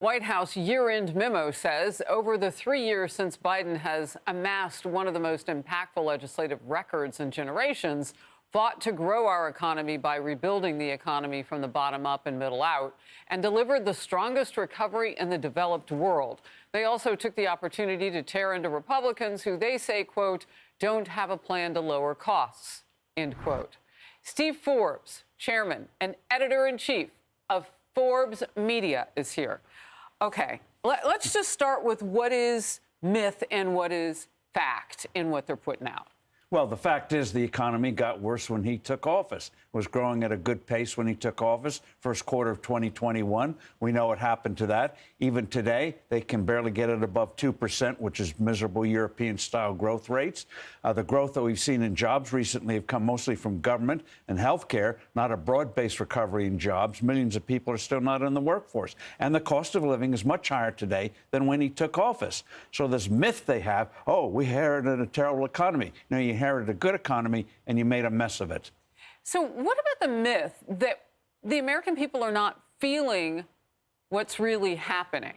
White House year-end memo says over the 3 years since Biden has amassed one of the most impactful legislative records in generations, fought to grow our economy by rebuilding the economy from the bottom up and middle out, and delivered the strongest recovery in the developed world. They also took the opportunity to tear into Republicans who they say, quote, don't have a plan to lower costs, end quote. Steve Forbes, chairman and editor-in-chief of Forbes Media, is here. Okay, let's just start with what is myth and what is fact in what they're putting out. Well, the fact is the economy got worse when he took office. It was growing at a good pace when he took office, first quarter of 2021. We know what happened to that. Even today, they can barely get it above 2%, which is miserable European-style growth rates. The growth that we've seen in jobs recently have come mostly from government and healthcare, not a broad-based recovery in jobs. Millions of people are still not in the workforce. And the cost of living is much higher today than when he took office. So this myth they have, oh, we inherited a terrible economy. No, you inherited a good economy and you made a mess of it. So what about the myth that the American people are not feeling what's really happening?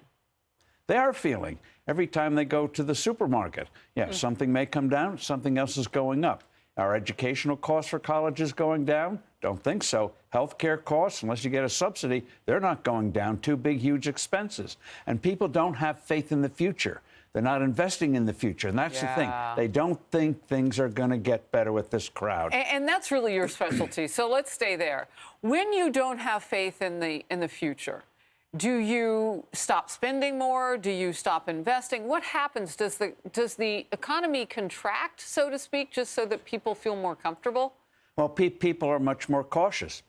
They are feeling every time they go to the supermarket. Yeah, something may come down, something else is going up. Our educational costs for college is going down? Don't think so. Healthcare costs, unless you get a subsidy, they're not going down. Too big, huge expenses. And people don't have faith in the future. They're not investing in the future. And that's the thing. They don't think things are going to get better with this crowd. And that's really your specialty. So let's stay there. When you don't have faith in the future, do you stop spending more? Do you stop investing? What happens? Does the economy contract, so to speak, just so that people feel more comfortable? Well, people are much more cautious.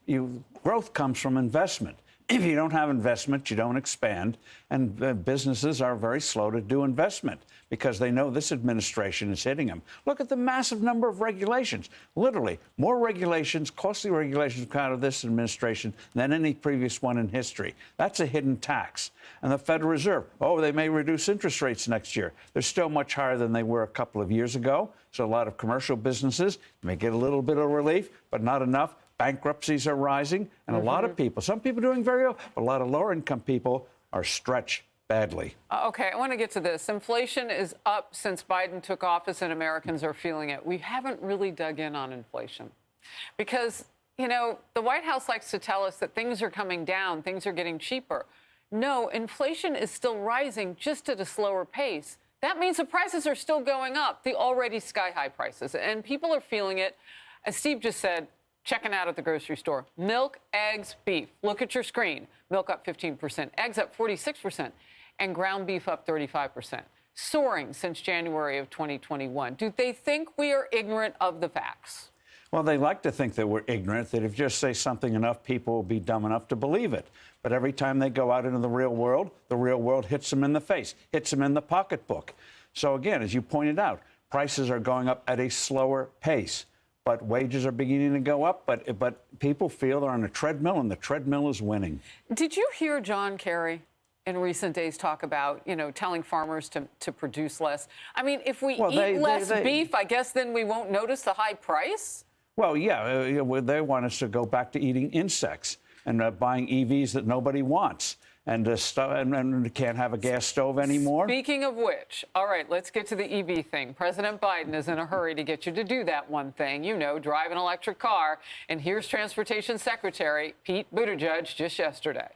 Growth comes from investment. If you don't have investment, you don't expand. And businesses are very slow to do investment because they know this administration is hitting them. Look at the massive number of regulations. Literally, more regulations, costly regulations come out of this administration than any previous one in history. That's a hidden tax. And the Federal Reserve, oh, they may reduce interest rates next year. They're still much higher than they were a couple of years ago. So a lot of commercial businesses may get a little bit of relief, but not enough. Bankruptcies are rising, and a lot of people, some people doing very well, but a lot of lower-income people are stretched badly. Okay, I want to get to this. Inflation is up since Biden took office, and Americans are feeling it. We haven't really dug in on inflation because, you know, the White House likes to tell us that things are coming down, things are getting cheaper. No, inflation is still rising, just at a slower pace. That means the prices are still going up, the already sky-high prices, and people are feeling it. As Steve just said, checking out at the grocery store. Milk, eggs, beef. Look at your screen. Milk up 15%, eggs up 46%, and ground beef up 35%. Soaring since January of 2021. Do they think we are ignorant of the facts? Well, they like to think that we're ignorant, that if you just say something enough, people will be dumb enough to believe it. But every time they go out into the real world hits them in the face, hits them in the pocketbook. So again, as you pointed out, prices are going up at a slower pace. But wages are beginning to go up, but people feel they're on a treadmill, and the treadmill is winning. Did you hear John Kerry in recent days talk about, you know, telling farmers to produce less? I mean, if we eat less beef, I guess then we won't notice the high price? Well, yeah, they want us to go back to eating insects and buying EVs that nobody wants. And can't have a gas stove anymore. Speaking of which, all right, let's get to the EV thing. President Biden is in a hurry to get you to do that one thing, you know, drive an electric car. And here's Transportation Secretary Pete Buttigieg just yesterday.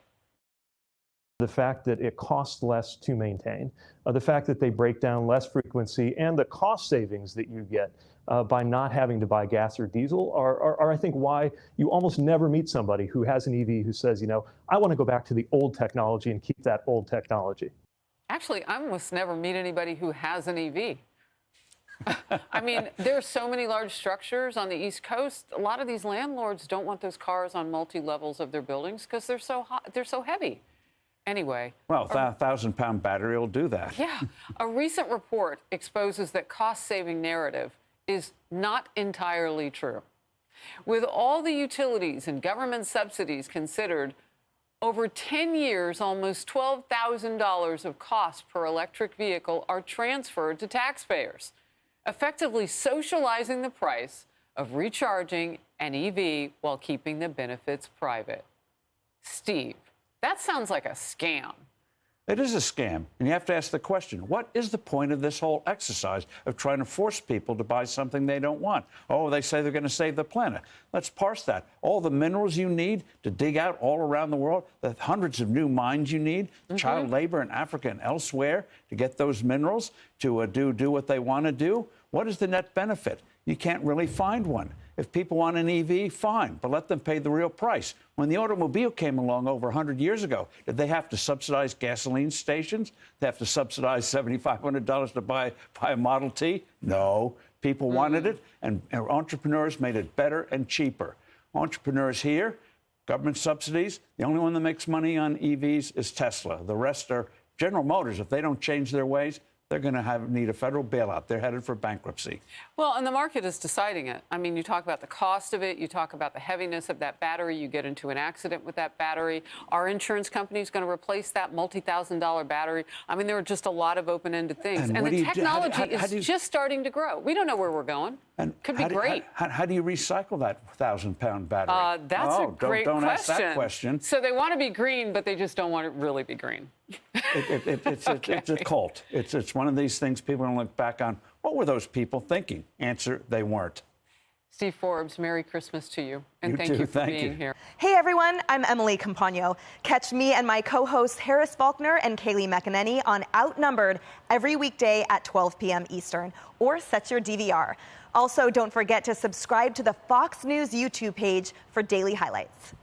The fact that it costs less to maintain, the fact that they break down less frequency, and the cost savings that you get by not having to buy gas or diesel are, I think, why you almost never meet somebody who has an EV who says, you know, I want to go back to the old technology and keep that old technology. Actually, I almost never meet anybody who has an EV. I mean, there's so many large structures on the East Coast. A lot of these landlords don't want those cars on multi-levels of their buildings because they're so hot, they're so heavy. Anyway. Well, a 1,000-pound battery will do that. Yeah. A recent report exposes that cost-saving narrative is not entirely true. With all the utilities and government subsidies considered, over 10 years, almost $12,000 of cost per electric vehicle are transferred to taxpayers, effectively socializing the price of recharging an EV while keeping the benefits private. Steve, that sounds like a scam. It is a scam. And you have to ask the question, what is the point of this whole exercise of trying to force people to buy something they don't want? Oh, they say they're going to save the planet. Let's parse that. All the minerals you need to dig out all around the world, the hundreds of new mines you need, child labor in Africa and elsewhere to get those minerals to do what they want to do. What is the net benefit? You can't really find one. If people want an EV, fine, but let them pay the real price. When the automobile came along over 100 years ago, did they have to subsidize gasoline stations? They have to subsidize $7,500 to buy a Model T? No. People wanted it, and entrepreneurs made it better and cheaper. Entrepreneurs here, government subsidies. The only one that makes money on EVs is Tesla. The rest are General Motors. If they don't change their ways, they're going to need a federal bailout. They're headed for bankruptcy. Well, and the market is deciding it. I mean, you talk about the cost of it. You talk about the heaviness of that battery. You get into an accident with that battery. Our insurance company is going to replace that multi-thousand-dollar battery. I mean, there are just a lot of open-ended things. And the technology is just starting to grow. We don't know where we're going. Could be great. How do you recycle that 1,000-pound battery? That's a great don't question. Ask that question. So they want to be green, but they just don't want to really be green. It's a cult. It's one of these things people don't look back on. What were those people thinking? Answer, they weren't. Steve Forbes, Merry Christmas to you. And thank you for Thank being you. here. Hey everyone, I'm Emily Campagno. Catch me and my co-hosts Harris Faulkner and Kaylee McEnany on Outnumbered every weekday at 12 p.m. Eastern, or set your DVR. Also, don't forget to subscribe to the Fox News YouTube page for daily highlights.